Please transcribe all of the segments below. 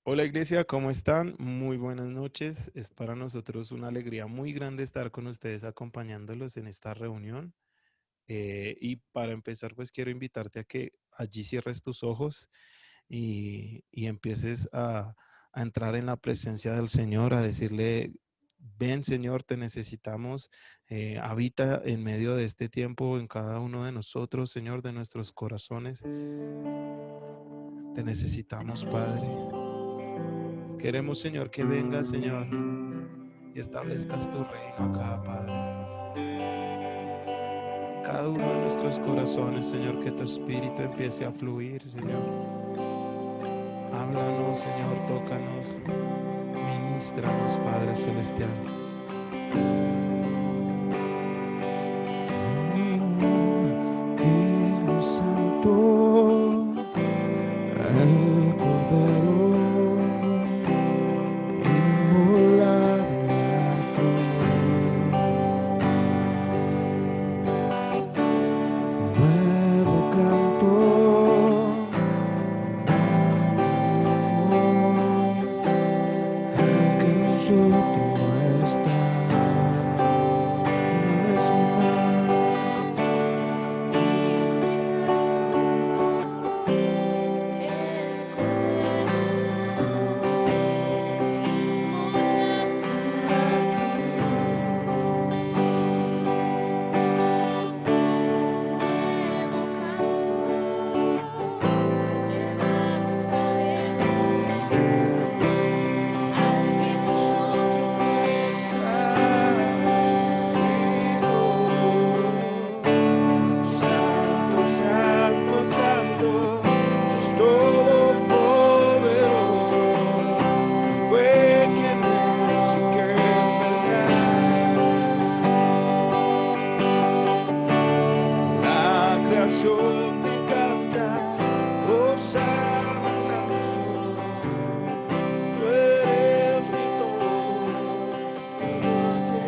Hola iglesia, ¿cómo están? Muy buenas noches. Es para nosotros una alegría muy grande estar con ustedes acompañándolos en esta reunión. Y para empezar, pues quiero invitarte a que allí cierres tus ojos y empieces a entrar en la presencia del Señor, a decirle, ven Señor, te necesitamos, habita en medio de este tiempo en cada uno de nosotros, Señor, de nuestros corazones. Te necesitamos, Padre. Queremos, Señor, que vengas, Señor, y establezcas tu reino acá, Padre. Cada uno de nuestros corazones, Señor, que tu espíritu empiece a fluir, Señor. Háblanos, Señor, tócanos, ministranos, Padre Celestial. Digno y santo, el Cordero inmolado en la cruz. Nuevo canto, aunque nosotros no está, una vez más. Santo, santo, santo, es todopoderoso. Fue quien es y quien vendrá. La creación te canta, Hosanna al gran sol. Tú eres mi todo, y yo te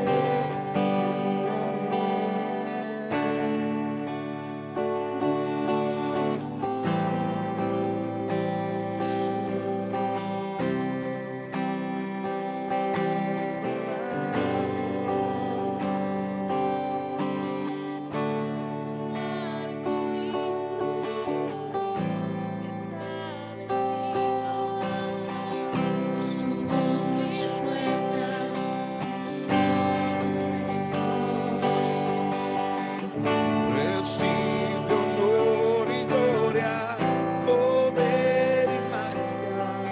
recibe honor y gloria, poder y majestad.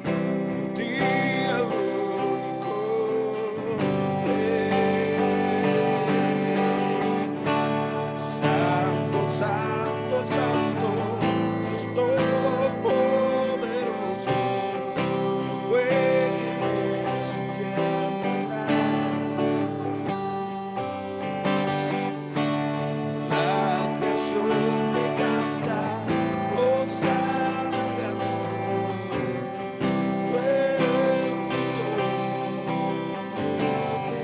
A ti el único Rey. Santo, santo, santo, es todopoderoso. Él fue quien es y quien vendrá. La creación te canta, Hosanna al gran sol. Tú eres mi todo, yo te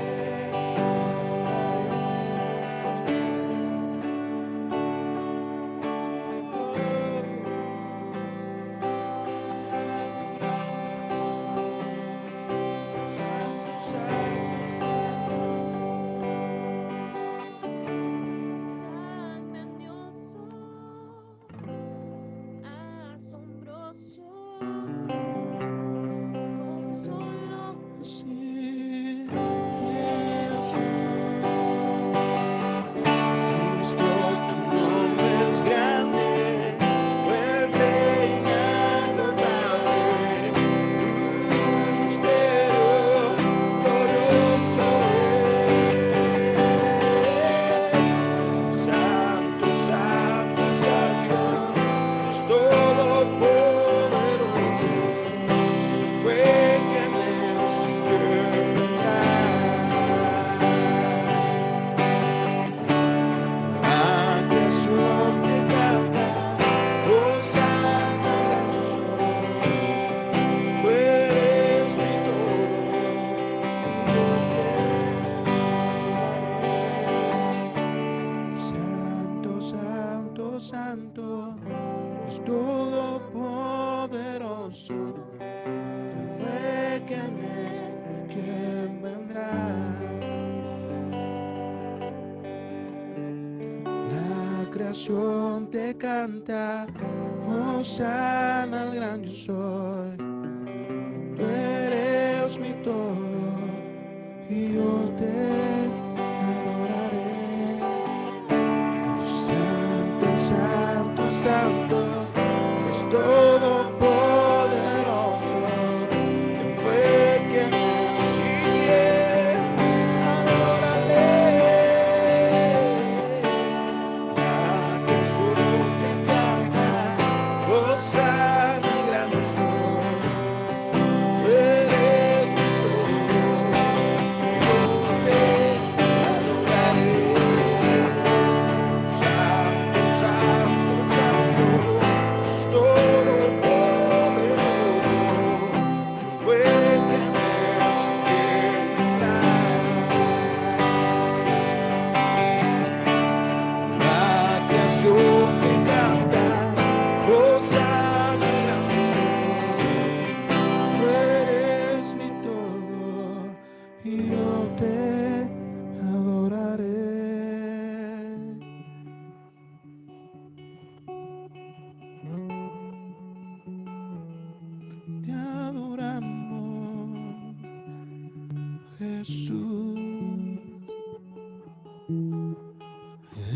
Santo, santo, santo. Tan grandioso, asombroso, con solo Sí, Jesús, Cristo, tu nombre es grande, fuerte, inagotable, tu misterio glorioso es. Santo, santo, santo, es todopoderoso. Fue quien es y quien vendrá. La creación te canta, Hosanna al gran sol. Tú eres mi todo, y yo te adoraré. Santo, santo, santo, es todopoderoso. quién es y quién vendrá. La creación te canta, Hosana al gran yo soy. Tú eres mi todo y yo te adoraré. Oh, santo, santo, santo, es todopoderoso. ¿Quién fue, quién es y quién? Adórale. La creación te canta, Hosana al gran yo soy. Tú eres mi todo y yo te adoraré. Santo, santo, santo, es todopoderoso. ¿Quién fue, quién es y quién vendrá? La creación te canta, Hosana al gran yo soy. Tú eres mi todo y yo te adoraré. Te adoramos, Jesús.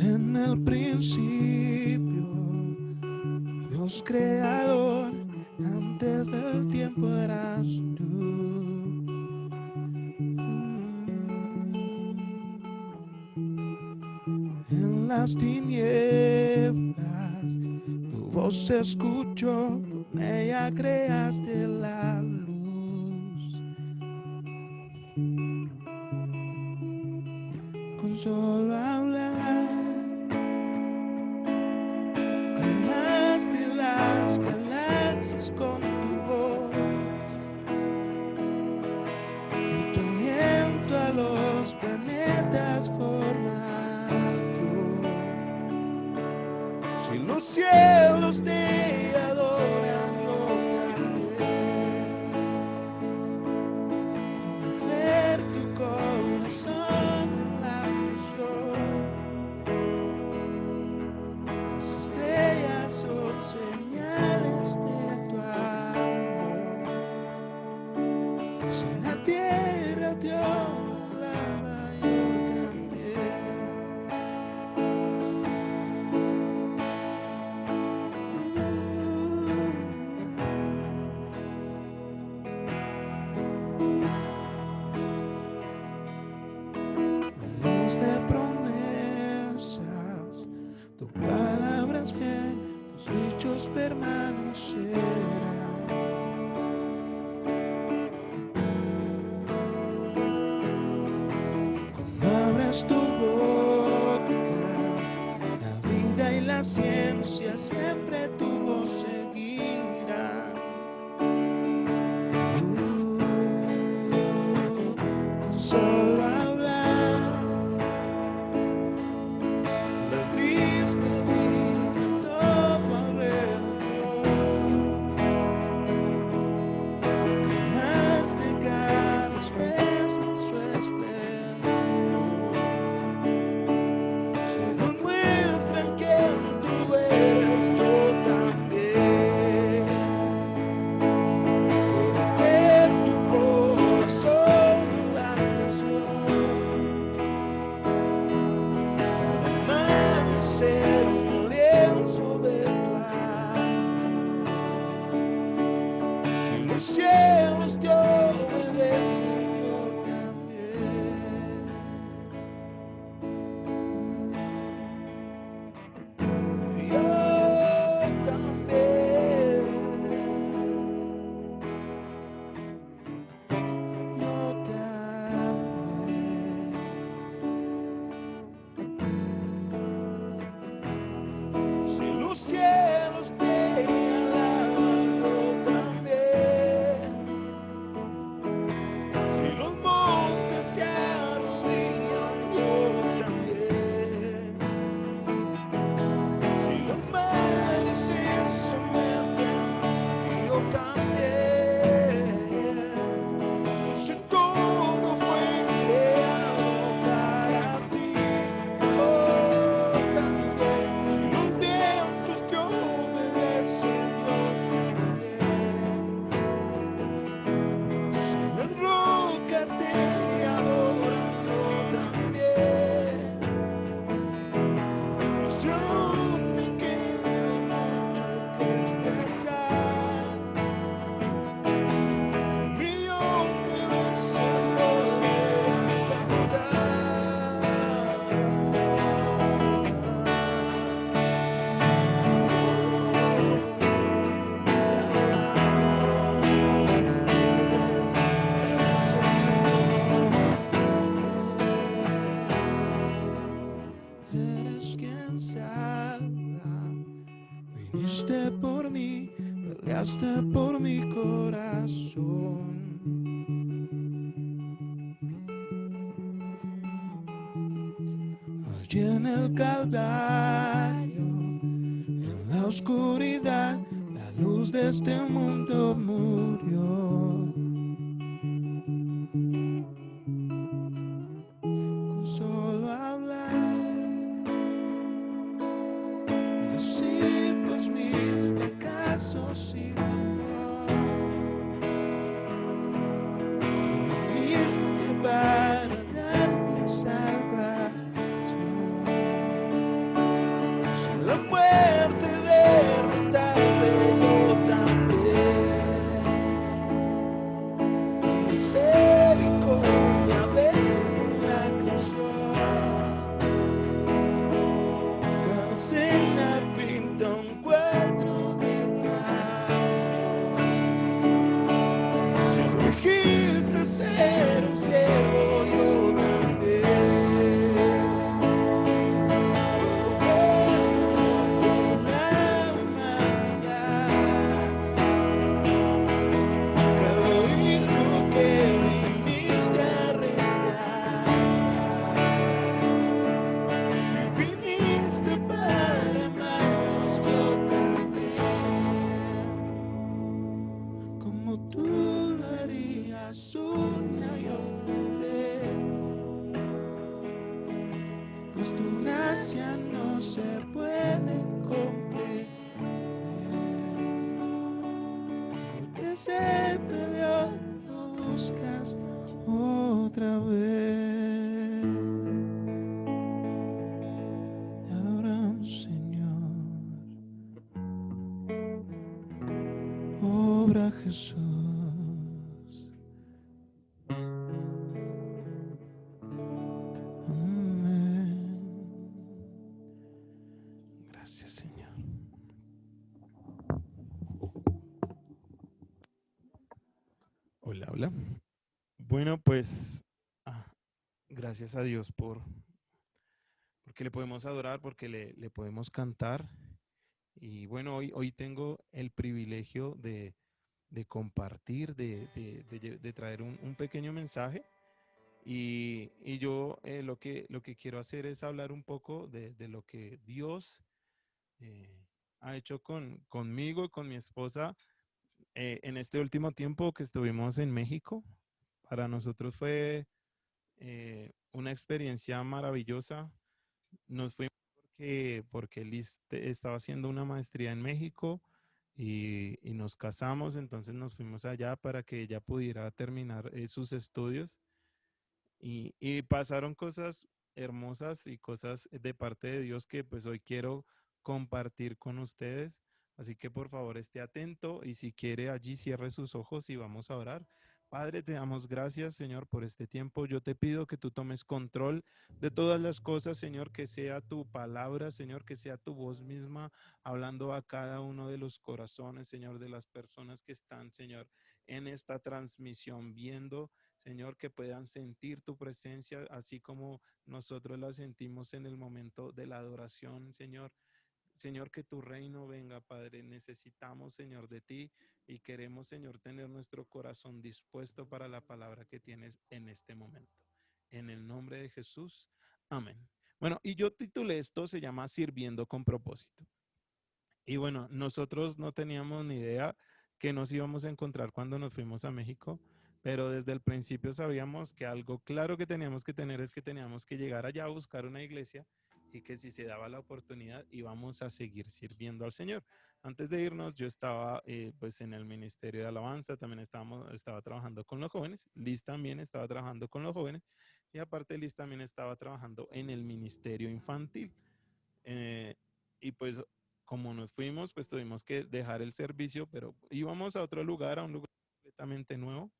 En el principio, Dios creador, antes del tiempo eras tú. En las tinieblas, tu voz se escuchó, con ella creaste la luz. Con solo hablar, creaste las galaxias con tu voz. Y tu aliento a los planetas formado. Si los cielos te adoran, yo también. Al ver tu corazón en la creación, las estrellas son señales de tu amor. Si la tierra te adoraba, yo también. Dios de promesas, tu palabra es fiel, tus dichos permanecerán. Cuando abres tu boca, la vida y la ciencia siempre tu voz seguirán. Con solo hablar, le diste vida a todo alrededor. Creaste cada especie en su esplendor. Se demuestran que tú eres, yo también. Puedo ver tu corazón en la creación. Cada amanecer un lienzo de tu amor. Si los cielos te obedecen, yo también. Yo también. Yo también. Si los cielos te alaban, yo también. por mi corazón. Allí en el Calvario, en la oscuridad, la luz de este mundo murió. Con solo hablar, decir pues mis fracasos y temor, tú viniste para darme salvación. Si la muerte derrotaste, yo también. Misericordia ven la creación. Cada escena pinta un cuadro de tu amor. Si elegiste ser un siervo, yo también. Por la humanidad. Cada hijo que viniste a rescatar. Si viniste para amarnos, yo también. Como tú lo harías una y otra vez. Pues tu gracia no se puede comprender. Porque se perdió, lo buscas otra vez. Te adoramos, Señor. Obra Jesús. Amén. Gracias, Señor. Hola, hola. Bueno, pues gracias a Dios porque le podemos adorar, porque le podemos cantar. Y bueno, hoy tengo el privilegio de compartir, de traer un pequeño mensaje. Y yo lo que quiero hacer es hablar un poco de lo que Dios ha hecho conmigo y con mi esposa en este último tiempo que estuvimos en México. Para nosotros fue una experiencia maravillosa. Nos fuimos porque Liz estaba haciendo una maestría en México y nos casamos, entonces nos fuimos allá para que ella pudiera terminar sus estudios y pasaron cosas hermosas y cosas de parte de Dios que pues hoy quiero compartir con ustedes. Así que por favor esté atento y si quiere allí cierre sus ojos y vamos a orar. Padre, te damos gracias, Señor, por este tiempo. Yo te pido que tú tomes control de todas las cosas, Señor, que sea tu palabra, Señor, que sea tu voz misma hablando a cada uno de los corazones, Señor, de las personas que están, Señor, en esta transmisión viendo. Señor, que puedan sentir tu presencia, así como nosotros la sentimos en el momento de la adoración, Señor. Señor, que tu reino venga, Padre. Necesitamos, Señor, de ti y queremos, Señor, tener nuestro corazón dispuesto para la palabra que tienes en este momento. En el nombre de Jesús. Amén. Bueno, y yo titulé esto, se llama Sirviendo con propósito. Y bueno, nosotros no teníamos ni idea que nos íbamos a encontrar cuando nos fuimos a México, pero desde el principio sabíamos que algo claro que teníamos que tener es que teníamos que llegar allá a buscar una iglesia y que si se daba la oportunidad íbamos a seguir sirviendo al Señor. Antes de irnos yo estaba pues en el ministerio de alabanza, también estaba trabajando con los jóvenes, Liz también estaba trabajando con los jóvenes y aparte Liz también estaba trabajando en el ministerio infantil. Eh, y pues como nos fuimos, pues tuvimos que dejar el servicio, pero íbamos a otro lugar, a un lugar completamente nuevo,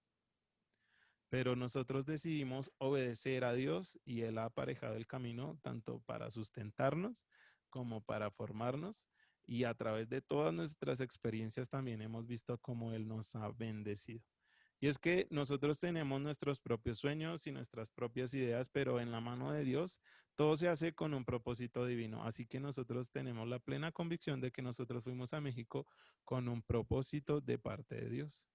pero nosotros decidimos obedecer a Dios y Él ha aparejado el camino tanto para sustentarnos como para formarnos y a través de todas nuestras experiencias también hemos visto cómo Él nos ha bendecido. Y es que nosotros tenemos nuestros propios sueños y nuestras propias ideas, pero en la mano de Dios todo se hace con un propósito divino. Así que nosotros tenemos la plena convicción de que nosotros fuimos a México con un propósito de parte de Dios.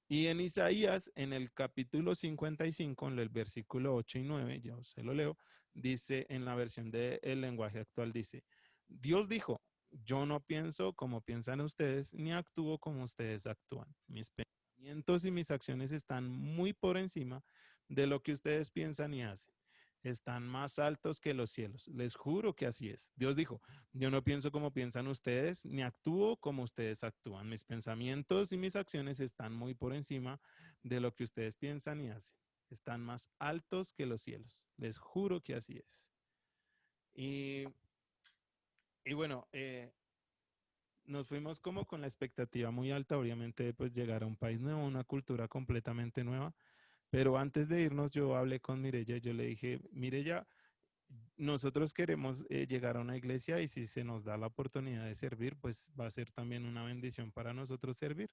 Y en Isaías, en el capítulo 55, en el versículo 8 y 9, yo se lo leo, dice en la versión del lenguaje actual, dice, Dios dijo, yo no pienso como piensan ustedes, ni actúo como ustedes actúan. Mis pensamientos y mis acciones están muy por encima de lo que ustedes piensan y hacen. Están más altos que los cielos. Les juro que así es. Dios dijo, yo no pienso como piensan ustedes, ni actúo como ustedes actúan. Mis pensamientos y mis acciones están muy por encima de lo que ustedes piensan y hacen. Están más altos que los cielos. Les juro que así es. Y, y bueno, nos fuimos como con la expectativa muy alta, obviamente, de pues llegar a un país nuevo, una cultura completamente nueva. Pero antes de irnos, yo hablé con Mireya y yo le dije, Mireya, nosotros queremos llegar a una iglesia y si se nos da la oportunidad de servir, pues va a ser también una bendición para nosotros servir.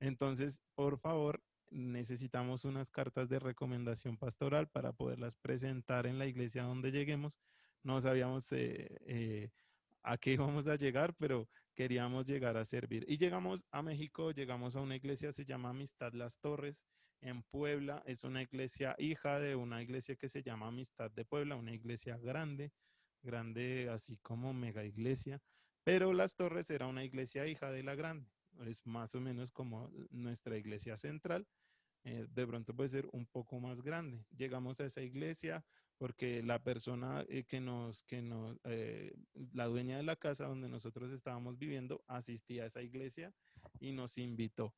Entonces, por favor, necesitamos unas cartas de recomendación pastoral para poderlas presentar en la iglesia donde lleguemos. No sabíamos a qué íbamos a llegar, pero queríamos llegar a servir. Y llegamos a México, llegamos a una iglesia, se llama Amistad Las Torres, en Puebla. Es una iglesia hija de una iglesia que se llama Amistad de Puebla, una iglesia grande, grande así como mega iglesia. Pero Las Torres era una iglesia hija de la grande. Es más o menos como nuestra iglesia central, de pronto puede ser un poco más grande. Llegamos a esa iglesia porque la persona la dueña de la casa donde nosotros estábamos viviendo, asistía a esa iglesia y nos invitó.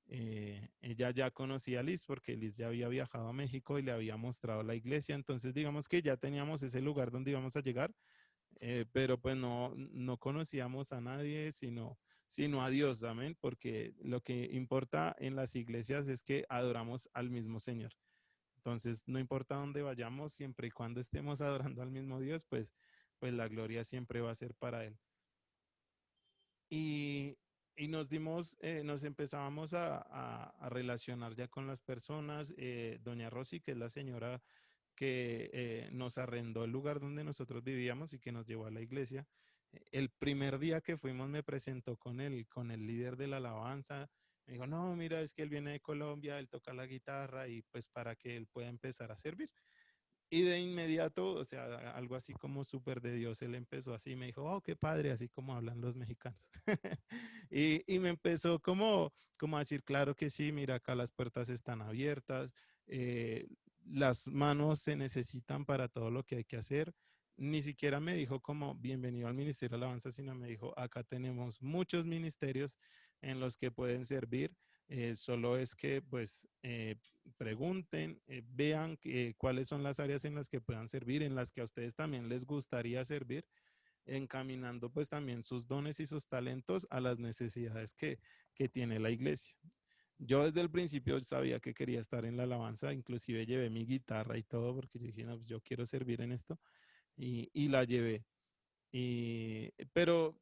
Ella ya conocía a Liz porque Liz ya había viajado a México y le había mostrado la iglesia, entonces digamos que ya teníamos ese lugar donde íbamos a llegar, pero pues no conocíamos a nadie, sino a Dios, amén, porque lo que importa en las iglesias es que adoramos al mismo Señor. Entonces, no importa dónde vayamos, siempre y cuando estemos adorando al mismo Dios, pues la gloria siempre va a ser para Él. Y, y nos empezábamos a relacionar ya con las personas. Doña Rosy, que es la señora que nos arrendó el lugar donde nosotros vivíamos y que nos llevó a la iglesia. El primer día que fuimos me presentó con el líder de la alabanza. Me dijo, no, mira, es que él viene de Colombia, él toca la guitarra y pues para que él pueda empezar a servir. Y de inmediato, o sea, algo así como súper de Dios, él empezó así, me dijo, oh, qué padre, así como hablan los mexicanos. Y me empezó como a decir, claro que sí, mira, acá las puertas están abiertas, eh, las manos se necesitan para todo lo que hay que hacer. Ni siquiera me dijo como bienvenido al Ministerio de Alabanza, sino me dijo, acá tenemos muchos ministerios en los que pueden servir. Solo es que pues pregunten, vean cuáles son las áreas en las que puedan servir, en las que a ustedes también les gustaría servir, encaminando pues también sus dones y sus talentos a las necesidades que tiene la iglesia. Yo desde el principio sabía que quería estar en la alabanza, inclusive llevé mi guitarra y todo, porque yo dije, no, pues yo quiero servir en esto, y la llevé. Pero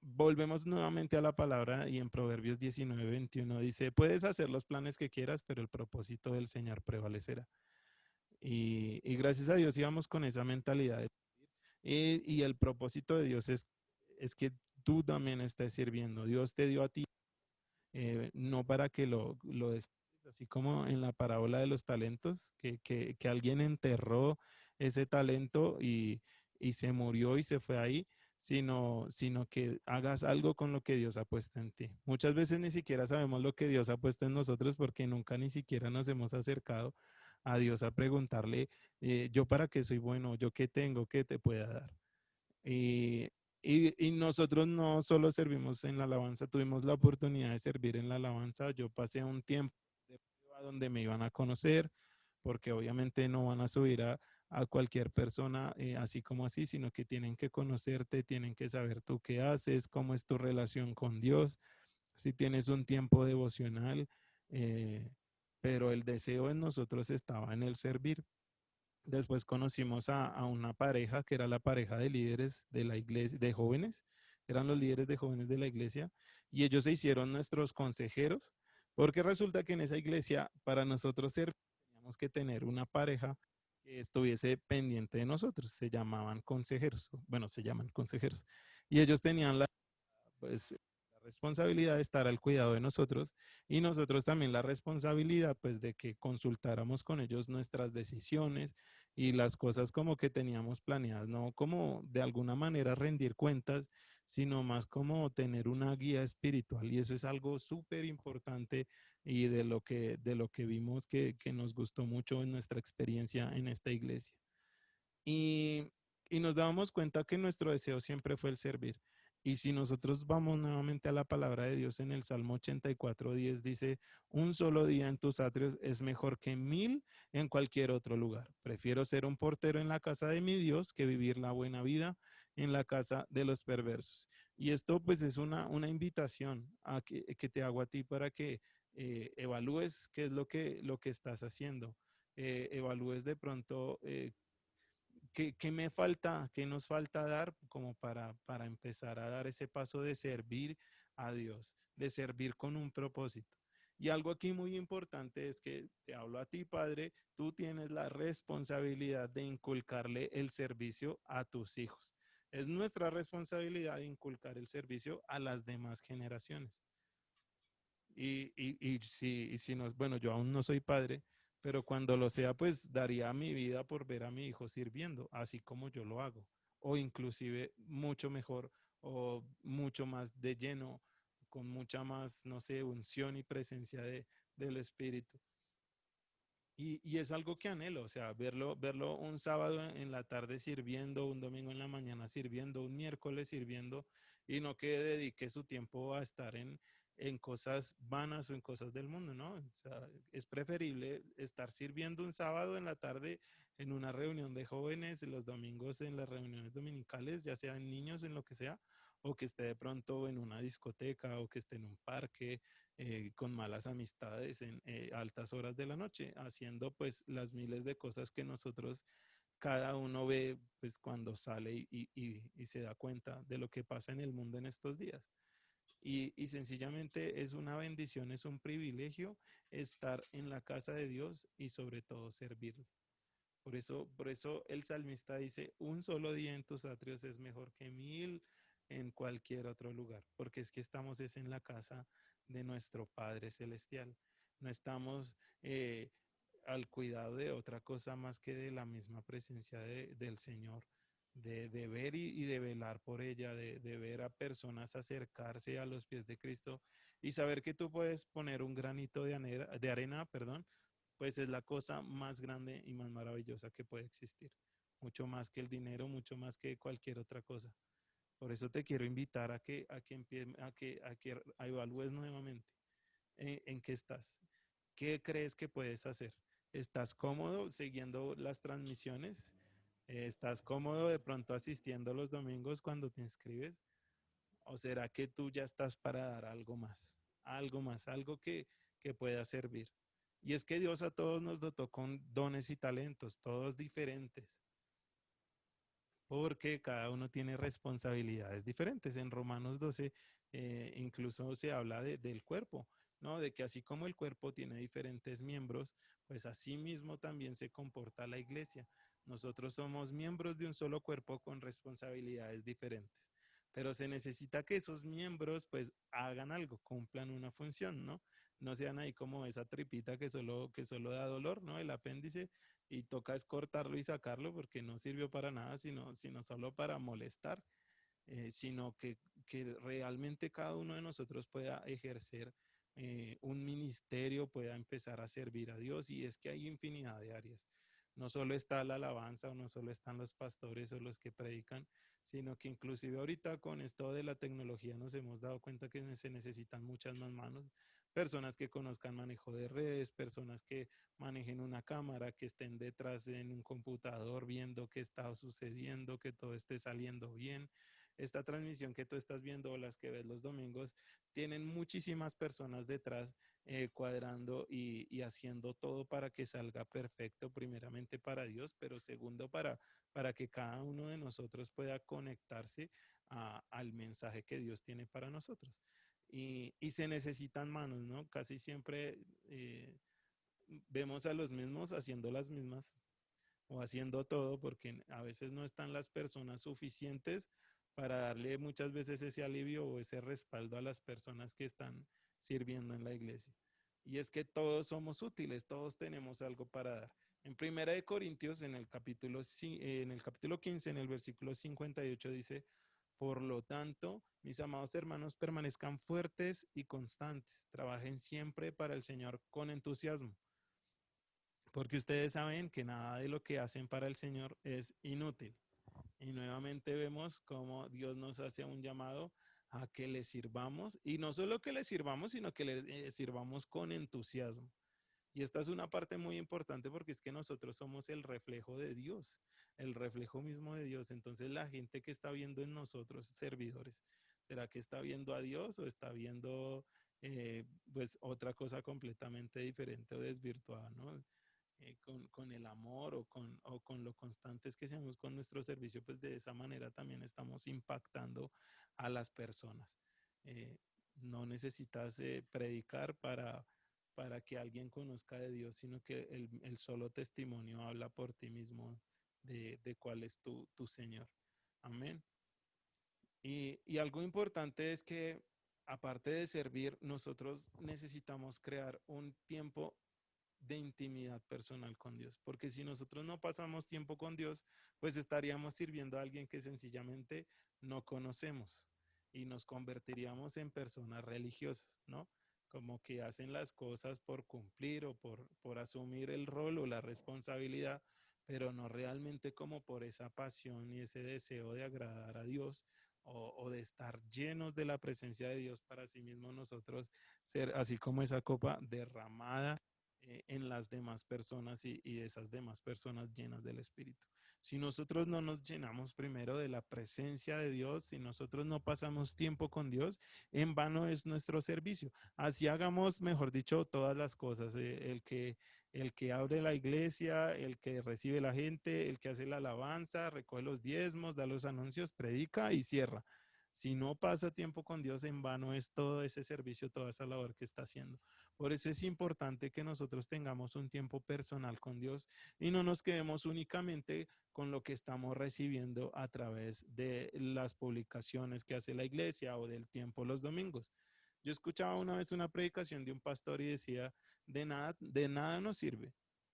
volvemos nuevamente a la palabra y en Proverbios 19:21 dice, puedes hacer los planes que quieras, pero el propósito del Señor prevalecerá. Y gracias a Dios íbamos con esa mentalidad. Y el propósito de Dios es que tú también estés sirviendo. Dios te dio a ti, no para que lo des, así como en la parábola de los talentos, que alguien enterró ese talento y se murió y se fue ahí, sino que hagas algo con lo que Dios ha puesto en ti. Muchas veces ni siquiera sabemos lo que Dios ha puesto en nosotros porque nunca ni siquiera nos hemos acercado a Dios a preguntarle, yo para qué soy bueno, yo qué tengo, qué te pueda dar. Y, y nosotros no solo servimos en la alabanza, tuvimos la oportunidad de servir en la alabanza. Yo pasé un tiempo de prueba donde me iban a conocer, porque obviamente no van a subir a cualquier persona así como así, sino que tienen que conocerte, tienen que saber tú qué haces, cómo es tu relación con Dios, si tienes un tiempo devocional, eh, pero el deseo en nosotros estaba en el servir. Después conocimos a una pareja que era la pareja de líderes de la iglesia, de jóvenes, eran los líderes de jóvenes de la iglesia y ellos se hicieron nuestros consejeros Porque resulta que en esa iglesia, para nosotros ser, teníamos que tener una pareja que estuviese pendiente de nosotros. Se llamaban consejeros, bueno, se llaman consejeros. Y ellos tenían pues, la responsabilidad de estar al cuidado de nosotros y nosotros también la responsabilidad pues de que consultáramos con ellos nuestras decisiones y las cosas como que teníamos planeadas, no como de alguna manera rendir cuentas, sino más como tener una guía espiritual y eso es algo súper importante y de lo que vimos que nos gustó mucho en nuestra experiencia en esta iglesia. Y, y nos dábamos cuenta que nuestro deseo siempre fue el servir. Y si nosotros vamos nuevamente a la palabra de Dios en el Salmo 84:10 dice, un solo día en tus atrios es mejor que 1000 en cualquier otro lugar. Prefiero ser un portero en la casa de mi Dios que vivir la buena vida en la casa de los perversos. Y esto pues es una invitación a que te hago a ti para que evalúes qué es lo que estás haciendo. Evalúes de pronto ¿qué me falta, qué nos falta dar como para empezar a dar ese paso de servir a Dios, de servir con un propósito? Y algo aquí muy importante es que te hablo a ti, padre, tú tienes la responsabilidad de inculcarle el servicio a tus hijos. Es nuestra responsabilidad inculcar el servicio a las demás generaciones. Y si nos, bueno, yo aún no soy padre, pero cuando lo sea, pues daría mi vida por ver a mi hijo sirviendo, así como yo lo hago, o inclusive mucho mejor o mucho más de lleno, con mucha más, no sé, unción y presencia del Espíritu. Y es algo que anhelo, o sea, verlo un sábado en la tarde sirviendo, un domingo en la mañana sirviendo, un miércoles sirviendo, y no que dedique su tiempo a estar en cosas vanas o en cosas del mundo, ¿no? O sea, es preferible estar sirviendo un sábado en la tarde en una reunión de jóvenes, los domingos en las reuniones dominicales, ya sea en niños o en lo que sea, o que esté de pronto en una discoteca o que esté en un parque con malas amistades en altas horas de la noche, haciendo pues las miles de cosas que nosotros cada uno ve pues cuando sale y se da cuenta de lo que pasa en el mundo en estos días. Y sencillamente es una bendición, es un privilegio estar en la casa de Dios y sobre todo servirle. Por eso el salmista dice, un solo día en tus atrios es mejor que 1000 en cualquier otro lugar, porque es que estamos es en la casa de nuestro Padre Celestial. No estamos al cuidado de otra cosa más que de la misma presencia del Señor, de ver y de velar por ella, de ver a personas acercarse a los pies de Cristo y saber que tú puedes poner un granito de arena, perdón, pues es la cosa más grande y más maravillosa que puede existir. Mucho más que el dinero, mucho más que cualquier otra cosa. Por eso te quiero invitar a que evalúes nuevamente en qué estás. ¿Qué crees que puedes hacer? ¿Estás cómodo siguiendo las transmisiones? ¿Estás cómodo de pronto asistiendo los domingos cuando te inscribes? ¿O será que tú ya estás para dar algo más, algo que pueda servir? Y es que Dios a todos nos dotó con dones y talentos, todos diferentes, porque cada uno tiene responsabilidades diferentes. En Romanos 12 incluso se habla del cuerpo, ¿no? De que así como el cuerpo tiene diferentes miembros, pues así mismo también se comporta la iglesia. Nosotros somos miembros de un solo cuerpo con responsabilidades diferentes, pero se necesita que esos miembros pues hagan algo, cumplan una función, ¿no? No sean ahí como esa tripita que solo da dolor, ¿no? El apéndice y toca es cortarlo y sacarlo porque no sirvió para nada, sino solo para molestar, sino que realmente cada uno de nosotros pueda ejercer un ministerio, pueda empezar a servir a Dios y es que hay infinidad de áreas. No solo está la alabanza o no solo están los pastores o los que predican, sino que inclusive ahorita con esto de la tecnología nos hemos dado cuenta que se necesitan muchas más manos, personas que conozcan manejo de redes, personas que manejen una cámara, que estén detrás en un computador viendo qué está sucediendo, que todo esté saliendo bien. Esta transmisión que tú estás viendo o las que ves los domingos tienen muchísimas personas detrás cuadrando y haciendo todo para que salga perfecto, primeramente para Dios, pero segundo para que cada uno de nosotros pueda conectarse al mensaje que Dios tiene para nosotros. y se necesitan manos, ¿no? Casi siempre vemos a los mismos haciendo las mismas o haciendo todo porque a veces no están las personas suficientes para darle muchas veces ese alivio o ese respaldo a las personas que están sirviendo en la iglesia. Y es que todos somos útiles, todos tenemos algo para dar. En Primera de Corintios, en el capítulo 15, en el versículo 58 dice, por lo tanto, mis amados hermanos, permanezcan fuertes y constantes, trabajen siempre para el Señor con entusiasmo, porque ustedes saben que nada de lo que hacen para el Señor es inútil. Y nuevamente vemos cómo Dios nos hace un llamado a que le sirvamos, y no solo que le sirvamos, sino que le sirvamos con entusiasmo. Y esta es una parte muy importante porque es que nosotros somos el reflejo de Dios, el reflejo mismo de Dios. Entonces la gente que está viendo en nosotros, servidores, ¿será que está viendo a Dios o está viendo pues otra cosa completamente diferente o desvirtuada, ¿no? Con el amor o con lo constantes que seamos con nuestro servicio, pues de esa manera también estamos impactando a las personas. Eh, no necesitas predicar para que alguien conozca de Dios, sino que el solo testimonio habla por ti mismo de cuál es tu Señor. Amén. Y algo importante es que aparte de servir, nosotros necesitamos crear un tiempo de intimidad personal con Dios, porque si nosotros no pasamos tiempo con Dios, pues estaríamos sirviendo a alguien que sencillamente no conocemos y nos convertiríamos en personas religiosas, ¿no? Como que hacen las cosas por cumplir o por asumir el rol o la responsabilidad, pero no realmente como por esa pasión y ese deseo de agradar a Dios o de estar llenos de la presencia de Dios para sí mismos nosotros ser así como esa copa derramada en las demás personas y esas demás personas llenas del Espíritu. Si nosotros no nos llenamos primero de la presencia de Dios, si nosotros no pasamos tiempo con Dios, en vano es nuestro servicio. Así hagamos, mejor dicho, todas las cosas. El que abre la iglesia, el que recibe la gente, el que hace la alabanza, recoge los diezmos, da los anuncios, predica y cierra. Si no pasa tiempo con Dios, en vano es todo ese servicio, toda esa labor que está haciendo. Por eso es importante que nosotros tengamos un tiempo personal con Dios y no nos quedemos únicamente con lo que estamos recibiendo a través de las publicaciones que hace la iglesia o del tiempo los domingos. Yo escuchaba una vez una predicación de un pastor y decía, de nada nos sirve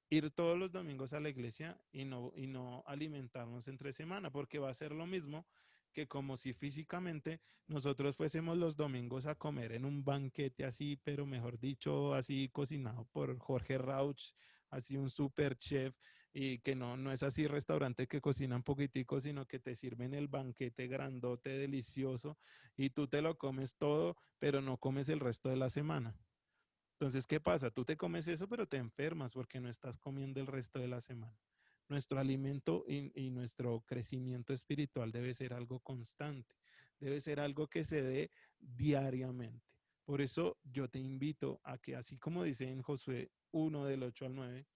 ir todos los domingos a la iglesia y no alimentarnos entre semana, porque va a ser lo mismo que como si físicamente nosotros fuésemos los domingos a comer en un banquete así, pero mejor dicho, así cocinado por Jorge Rauch, así un super chef, y que no es así restaurante que cocina un poquitico, sino que te sirven el banquete grandote, delicioso, y tú te lo comes todo, pero no comes el resto de la semana. Entonces, ¿qué pasa? Tú te comes eso, pero te enfermas porque no estás comiendo el resto de la semana. Nuestro alimento y nuestro crecimiento espiritual debe ser algo constante, debe ser algo que se dé diariamente. Por eso yo te invito a que, así como dice en Josué 1 del 8 al 9,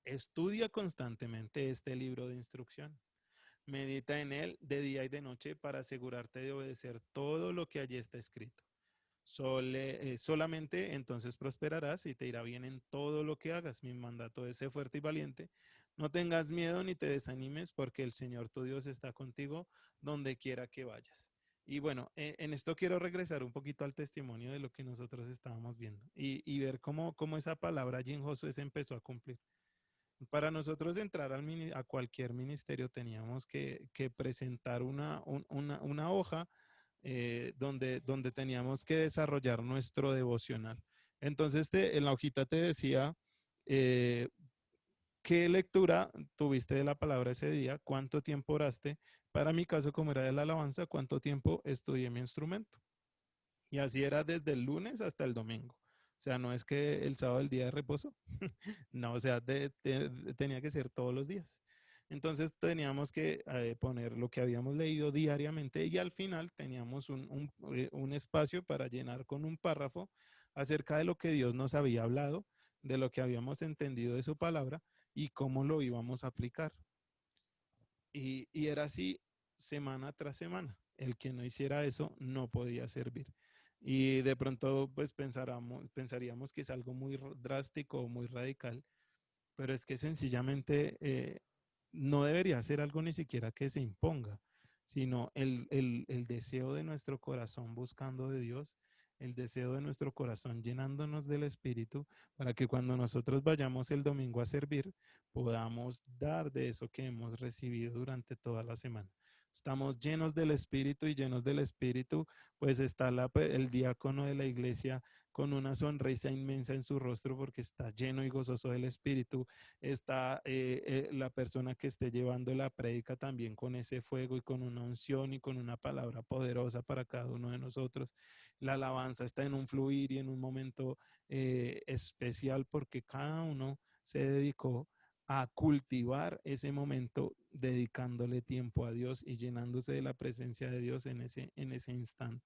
estudia constantemente este libro de instrucción. Medita en él de día y de noche para asegurarte de obedecer todo lo que allí está escrito. Solamente entonces prosperarás y te irá bien en todo lo que hagas. Mi mandato es ser fuerte y valiente. No tengas miedo ni te desanimes porque el Señor tu Dios está contigo donde quiera que vayas. Y bueno, en esto quiero regresar un poquito al testimonio de lo que nosotros estábamos viendo y ver cómo esa palabra allí en Josué se empezó a cumplir. Para nosotros entrar a cualquier ministerio teníamos que presentar una hoja donde teníamos que desarrollar nuestro devocional. Entonces, en la hojita te decía eh, qué lectura tuviste de la palabra ese día, cuánto tiempo oraste. Para mi caso, como era de la alabanza, cuánto tiempo estudié mi instrumento. Y así era desde el lunes hasta el domingo. O sea, no es que el sábado el día de reposo. No, o sea, tenía que ser todos los días. Entonces teníamos que poner lo que habíamos leído diariamente y al final teníamos un espacio para llenar con un párrafo acerca de lo que Dios nos había hablado, de lo que habíamos entendido de su palabra y cómo lo íbamos a aplicar. Y era así semana tras semana. El que no hiciera eso no podía servir. Y de pronto, pues pensaríamos que es algo muy drástico o muy radical, pero es que sencillamente no debería ser algo ni siquiera que se imponga, sino el deseo de nuestro corazón buscando de Dios, el deseo de nuestro corazón llenándonos del Espíritu, para que cuando nosotros vayamos el domingo a servir, podamos dar de eso que hemos recibido durante toda la semana. Estamos llenos del Espíritu y llenos del Espíritu, pues está el diácono de la iglesia con una sonrisa inmensa en su rostro porque está lleno y gozoso del Espíritu. Está la persona que esté llevando la prédica también con ese fuego y con una unción y con una palabra poderosa para cada uno de nosotros. La alabanza está en un fluir y en un momento especial porque cada uno se dedicó a cultivar ese momento dedicándole tiempo a Dios y llenándose de la presencia de Dios en ese instante.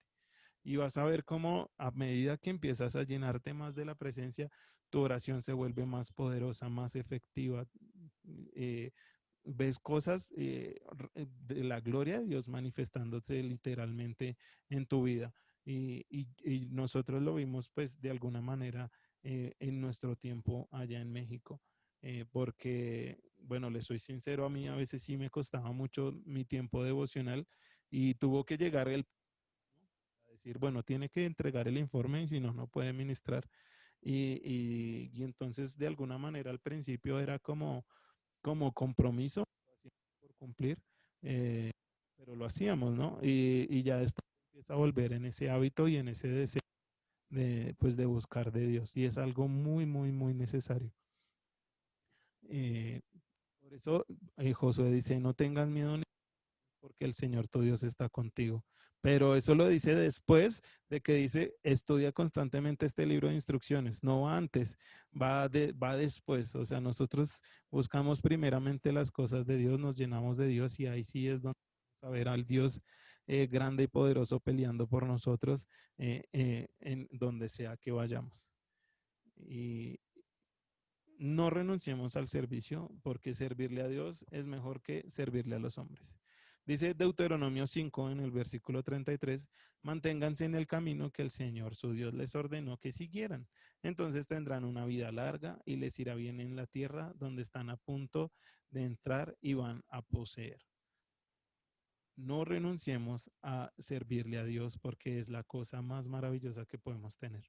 Y vas a ver cómo a medida que empiezas a llenarte más de la presencia, tu oración se vuelve más poderosa, más efectiva. Eh, ves cosas de la gloria de Dios manifestándose literalmente en tu vida. Y nosotros lo vimos pues de alguna manera en nuestro tiempo allá en México. Porque, bueno, le soy sincero, a mí a veces sí me costaba mucho mi tiempo devocional y tuvo que llegar el decir, bueno, tiene que entregar el informe y si no, no puede ministrar. Y entonces, de alguna manera, al principio era como compromiso por cumplir, eh, pero lo hacíamos, ¿no? Y ya después empieza a volver en ese hábito y en ese deseo de, pues, de buscar de Dios. Y es algo muy, muy, muy necesario. Eh, por eso Josué dice, no tengas miedo porque el Señor tu Dios está contigo. Pero eso lo dice después de que dice, estudia constantemente este libro de instrucciones, no va antes, va después. O sea, nosotros buscamos primeramente las cosas de Dios, nos llenamos de Dios y ahí sí es donde vamos a ver al Dios grande y poderoso peleando por nosotros en donde sea que vayamos. Y no renunciemos al servicio porque servirle a Dios es mejor que servirle a los hombres. Dice Deuteronomio 5 en el versículo 33, manténganse en el camino que el Señor su Dios les ordenó que siguieran. Entonces tendrán una vida larga y les irá bien en la tierra donde están a punto de entrar y van a poseer. No renunciemos a servirle a Dios porque es la cosa más maravillosa que podemos tener.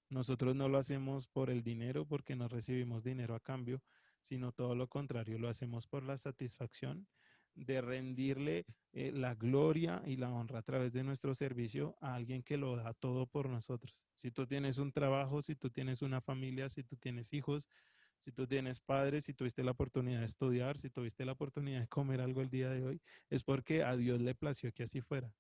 Nosotros no lo hacemos por el dinero, porque no recibimos dinero a cambio, sino todo lo contrario, lo hacemos por la satisfacción de rendirle la gloria y la honra a través de nuestro servicio a alguien que lo da todo por nosotros. Si tú tienes un trabajo, si tú tienes una familia, si tú tienes hijos, si tú tienes padres, si tuviste la oportunidad de estudiar, si tuviste la oportunidad de comer algo el día de hoy, es porque a Dios le plació que así fuera.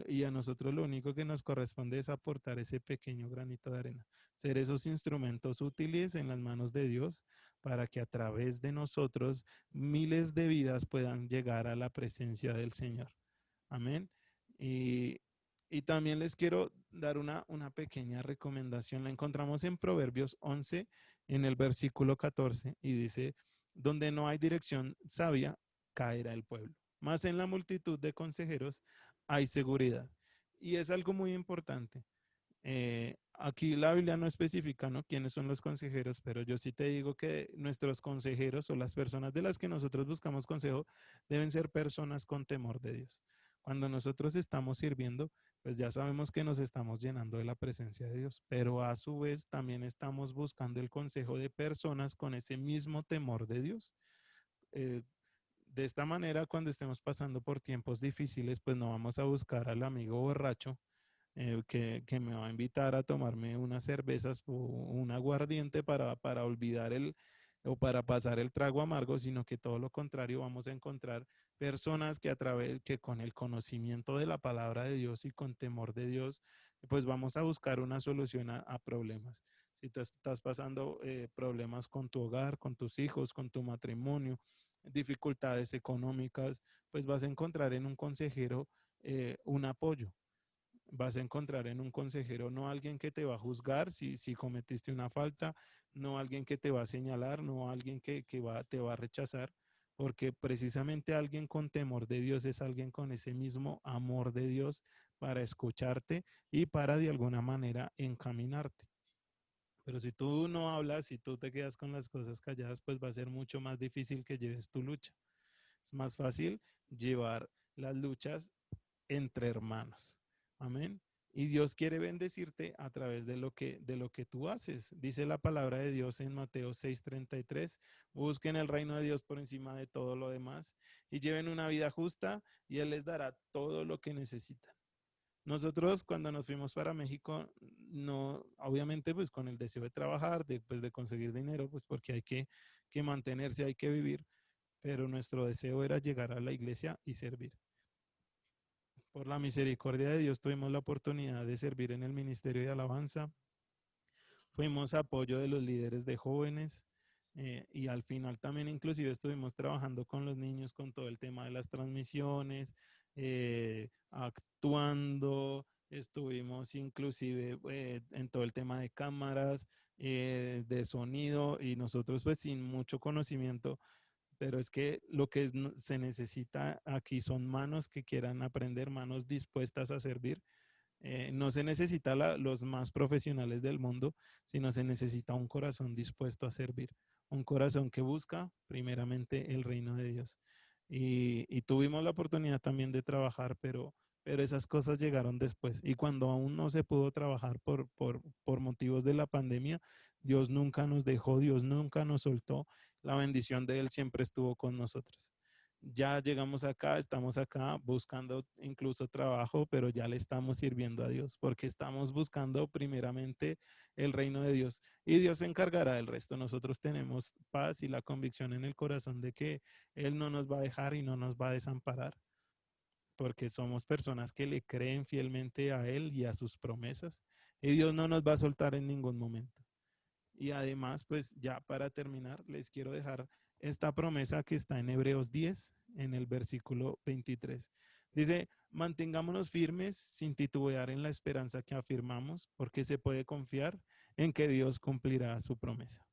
Y a nosotros lo único que nos corresponde es aportar ese pequeño granito de arena, ser esos instrumentos útiles en las manos de Dios para que a través de nosotros miles de vidas puedan llegar a la presencia del Señor. Amén. Y, y también les quiero dar una pequeña recomendación. La encontramos en Proverbios 11, en el versículo 14, y dice, donde no hay dirección sabia, caerá el pueblo. Más en la multitud de consejeros hay seguridad. Y es algo muy importante. Aquí la Biblia no especifica, ¿no?, quiénes son los consejeros, pero yo sí te digo que nuestros consejeros o las personas de las que nosotros buscamos consejo deben ser personas con temor de Dios. Cuando nosotros estamos sirviendo, pues ya sabemos que nos estamos llenando de la presencia de Dios, pero a su vez también estamos buscando el consejo de personas con ese mismo temor de Dios. Eh, de esta manera, cuando estemos pasando por tiempos difíciles, pues no vamos a buscar al amigo borracho que me va a invitar a tomarme unas cervezas o un aguardiente para olvidar o para pasar el trago amargo, sino que todo lo contrario, vamos a encontrar personas que a través, que con el conocimiento de la palabra de Dios y con temor de Dios, pues vamos a buscar una solución a problemas. Si tú estás pasando problemas con tu hogar, con tus hijos, con tu matrimonio, dificultades económicas, pues vas a encontrar en un consejero un apoyo. Vas a encontrar en un consejero no alguien que te va a juzgar si cometiste una falta, no alguien que te va a señalar, no alguien que te va a rechazar, porque precisamente alguien con temor de Dios es alguien con ese mismo amor de Dios para escucharte y para de alguna manera encaminarte. Pero si tú no hablas, si tú te quedas con las cosas calladas, pues va a ser mucho más difícil que lleves tu lucha. Es más fácil llevar las luchas entre hermanos. Amén. Y Dios quiere bendecirte a través de lo que tú haces. Dice la palabra de Dios en Mateo 6:33, busquen el reino de Dios por encima de todo lo demás y lleven una vida justa y Él les dará todo lo que necesitan. Nosotros cuando nos fuimos para México, no, obviamente pues con el deseo de trabajar, de, pues, de conseguir dinero, pues porque hay que mantenerse, hay que vivir, pero nuestro deseo era llegar a la iglesia y servir. Por la misericordia de Dios tuvimos la oportunidad de servir en el Ministerio de Alabanza. Fuimos apoyo de los líderes de jóvenes y al final también inclusive estuvimos trabajando con los niños con todo el tema de las transmisiones, actuando, estuvimos inclusive en todo el tema de cámaras, de sonido y nosotros pues sin mucho conocimiento, pero es que lo que se necesita aquí son manos que quieran aprender, manos dispuestas a servir. No se necesita los más profesionales del mundo, sino se necesita un corazón dispuesto a servir, un corazón que busca primeramente el reino de Dios. Y tuvimos la oportunidad también de trabajar, pero esas cosas llegaron después. Y cuando aún no se pudo trabajar por motivos de la pandemia, Dios nunca nos dejó, Dios nunca nos soltó. La bendición de Él siempre estuvo con nosotros. Ya llegamos acá, estamos acá buscando incluso trabajo, pero ya le estamos sirviendo a Dios, porque estamos buscando primeramente el reino de Dios y Dios se encargará del resto. Nosotros tenemos paz y la convicción en el corazón de que Él no nos va a dejar y no nos va a desamparar, porque somos personas que le creen fielmente a Él y a sus promesas, y Dios no nos va a soltar en ningún momento. Y además, pues ya para terminar, les quiero dejar esta promesa que está en Hebreos 10, en el versículo 23. Dice, mantengámonos firmes sin titubear en la esperanza que afirmamos, porque se puede confiar en que Dios cumplirá su promesa.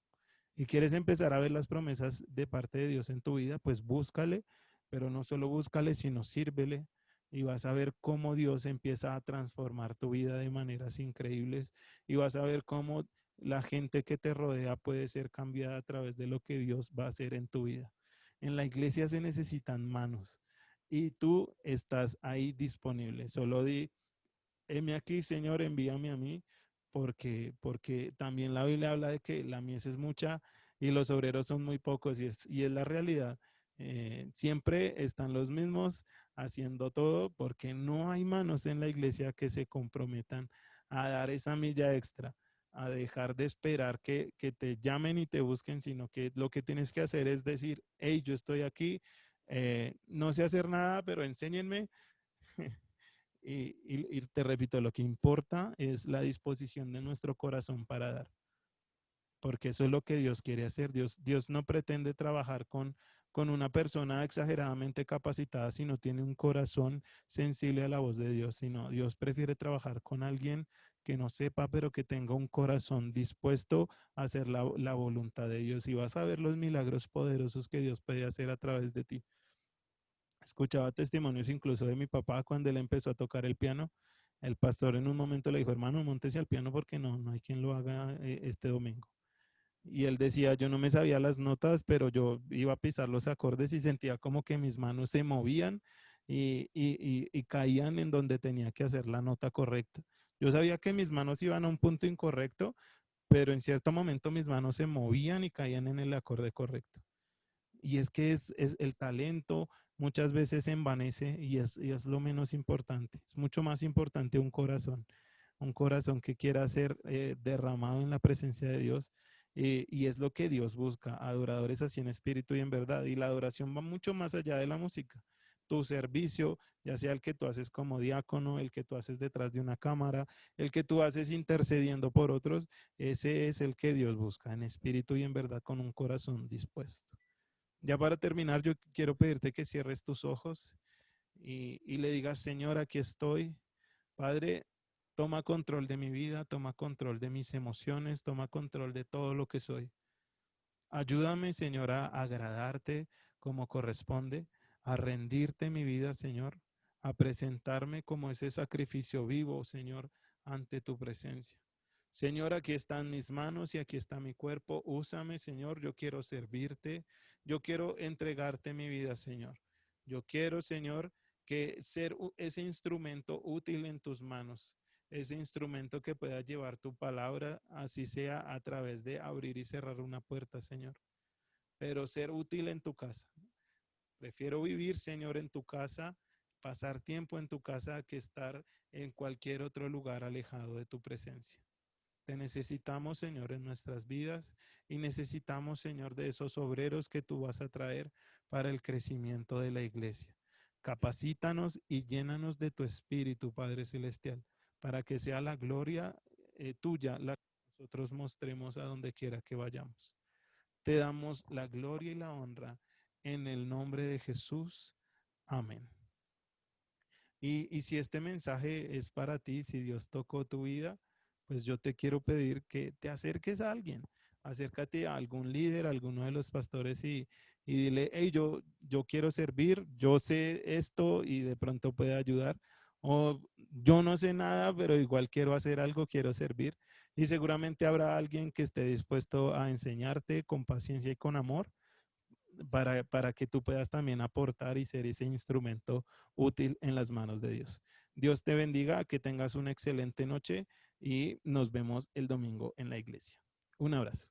Y quieres empezar a ver las promesas de parte de Dios en tu vida, pues búscale, pero no solo búscale, sino sírvele. Y vas a ver cómo Dios empieza a transformar tu vida de maneras increíbles. Y vas a ver cómo la gente que te rodea puede ser cambiada a través de lo que Dios va a hacer en tu vida. En la iglesia se necesitan manos y tú estás ahí disponible. Solo di, heme aquí, Señor, envíame a mí, porque también la Biblia habla de que la mies es mucha y los obreros son muy pocos y es la realidad. Siempre están los mismos haciendo todo porque no hay manos en la iglesia que se comprometan a dar esa milla extra, a dejar de esperar que te llamen y te busquen, sino que lo que tienes que hacer es decir, hey, yo estoy aquí, no sé hacer nada, pero enséñenme. Y te repito, lo que importa es la disposición de nuestro corazón para dar, porque eso es lo que Dios quiere hacer. Dios no pretende trabajar con una persona exageradamente capacitada si no tiene un corazón sensible a la voz de Dios, sino Dios prefiere trabajar con alguien que no sepa, pero que tenga un corazón dispuesto a hacer la voluntad de Dios. Y vas a ver los milagros poderosos que Dios puede hacer a través de ti. Escuchaba testimonios incluso de mi papá cuando él empezó a tocar el piano. El pastor en un momento le dijo, hermano, montese al piano porque no hay quien lo haga este domingo. Y él decía, yo no me sabía las notas, pero yo iba a pisar los acordes y sentía como que mis manos se movían y caían en donde tenía que hacer la nota correcta. Yo sabía que mis manos iban a un punto incorrecto, pero en cierto momento mis manos se movían y caían en el acorde correcto. Y es que es el talento muchas veces se envanece y es lo menos importante. Es mucho más importante un corazón que quiera ser derramado en la presencia de Dios. Y es lo que Dios busca, adoradores así en espíritu y en verdad. Y la adoración va mucho más allá de la música. Tu servicio, ya sea el que tú haces como diácono, el que tú haces detrás de una cámara, el que tú haces intercediendo por otros, ese es el que Dios busca en espíritu y en verdad con un corazón dispuesto. Ya para terminar, yo quiero pedirte que cierres tus ojos y le digas, Señor, aquí estoy. Padre, toma control de mi vida, toma control de mis emociones, toma control de todo lo que soy. Ayúdame, Señor, a agradarte como corresponde, a rendirte mi vida, Señor, a presentarme como ese sacrificio vivo, Señor, ante tu presencia. Señor, aquí están mis manos y aquí está mi cuerpo. Úsame, Señor. Yo quiero servirte. Yo quiero entregarte mi vida, Señor. Yo quiero, Señor, que ser ese instrumento útil en tus manos, ese instrumento que pueda llevar tu palabra, así sea a través de abrir y cerrar una puerta, Señor, pero ser útil en tu casa. Prefiero vivir, Señor, en tu casa, pasar tiempo en tu casa que estar en cualquier otro lugar alejado de tu presencia. Te necesitamos, Señor, en nuestras vidas y necesitamos, Señor, de esos obreros que tú vas a traer para el crecimiento de la iglesia. Capacítanos y llénanos de tu espíritu, Padre Celestial, para que sea la gloria tuya la que nosotros mostremos a donde quiera que vayamos. Te damos la gloria y la honra en el nombre de Jesús. Amén. Y si este mensaje es para ti, si Dios tocó tu vida, pues yo te quiero pedir que te acerques a alguien, acércate a algún líder, a alguno de los pastores y dile, hey, yo quiero servir, yo sé esto y de pronto puede ayudar. O yo no sé nada, pero igual quiero hacer algo, quiero servir. Y seguramente habrá alguien que esté dispuesto a enseñarte con paciencia y con amor para que tú puedas también aportar y ser ese instrumento útil en las manos de Dios. Dios te bendiga, que tengas una excelente noche y nos vemos el domingo en la iglesia. Un abrazo.